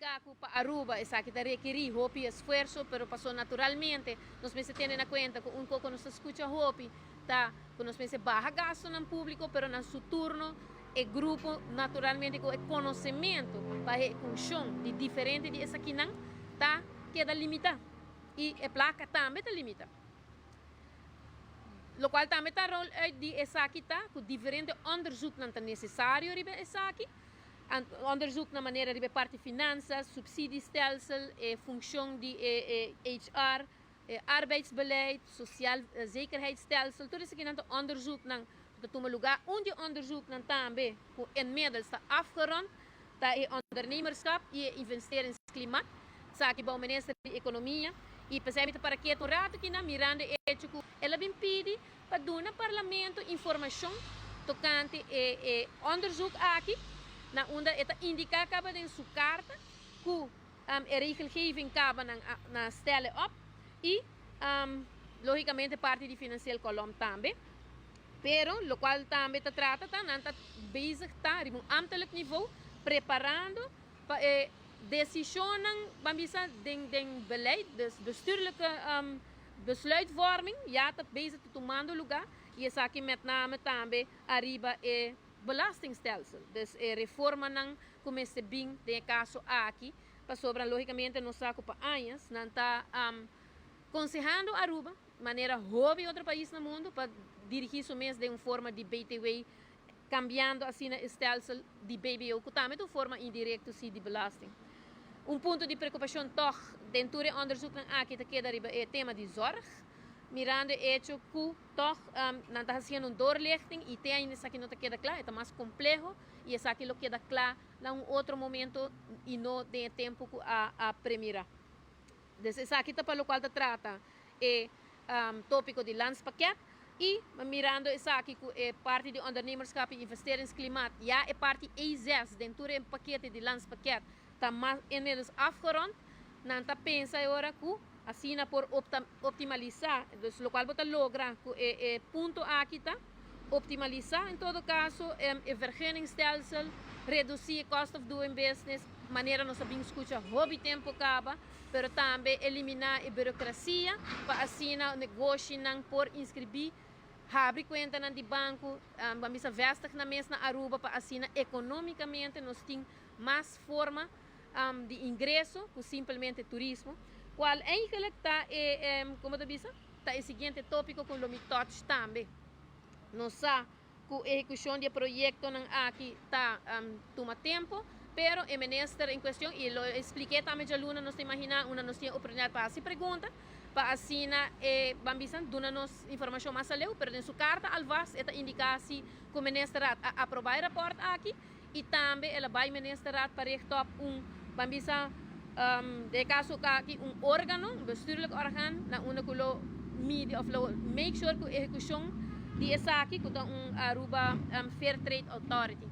indicar que para Aruba esa que requerir hopi esfuerzo, pero pasó naturalmente. Nos meses tienen en cuenta que un poco nos escucha hopi, tá, que nos meses baja gasto en público, pero en su turno el grupo naturalmente con el conocimiento para la función de diferente de esa que não tá queda limitado y la placa también está limitada. Lo cual também está rol de essa aqui tá, com diferente onderzoek não é necessário ribe essa aqui. Onderzoek na maneira de parte finanças, subsidiestelsel, função de HR, arbeidsbeleid, sociaal zekerheidsstelsel. Tudo isso aqui não onderzoek não dat toma lugar onde onderzoek não também com inmiddels está afgerond, tá é ondernemerschap e investeringsklimaat, sabe bom minister de economia. E percebe para que o rato que na Miranda ético ela bem pede para dar no parlamento informação tocante onderzoek aqui na onde ela indica acaba em sua carta que a regelgeving acaba na stellen op e logicamente parte de financeiro colom também pero lo qual também está trata tá não está bezig tá em ambtelijk niveau preparando para decisionen, den beleid, dus bestuurlijke besluitvorming, ja, dat bezig te tomando lugar, e is aqui met name também arriba belastingstelsel, dus reforma não começa bem, de caso aqui, para sobra logicamente não saco para anos, não está aconsejando Aruba, maneira hobby outro país no mundo, para dirigir isso mesmo de uma forma de BTW, cambiando assim o stelsel de BBO, que também de forma indireta sim de belasting. Ponto de preocupação toch dentro do onderzoek aqui que arriba é tema de zorg. Mirando hecho que toch não está fazendo doorlichting e tem ainda isso aqui não está queda claro, é mais complexo e isso aqui não queda claro em outro momento e não tem tempo a primeira. Então isso aqui está para o qual está trata é tópico de landspakket e mirando isso aqui que é parte de ondernemerschap e investeringsklimaat, ja é parte E6 dentro do paquete de landspakket. Está mais inmiddels afgerond. Não está pensa agora que assim por optimalizar, dus lo qual bota logra que ponto aqui tá optimalizar em todo caso vergunningsstelsel, reduzir cost of doing business, maneira nós sabemos escutar hobby tempo acaba, pero também eliminar a burocracia para assim o negócio não por inscrever abre conta de banco, vamos vestir na mesma Aruba para assim economicamente nós temos mais forma de ingresso que simplesmente turismo, qual eigenlijk está como te disse, está o seguinte tópico com o touch também. Nós sabemos que a execução de projeto aqui está toma tempo, pero o ministro em questão e lo expliquei também já luna nos imagina uma nos tinha oportunidade para se pergunta para assim vamos dando-nos informação mais além, pero em sua carta alvas está indicar se o ministro aprovar o rapport aqui e também ela vai ministrar para rechtop vamos de caso aqui órgão, bestuurlijk orgaan na una kulo media of make sure que a execução de essa aqui que Aruba Fair Trade Authority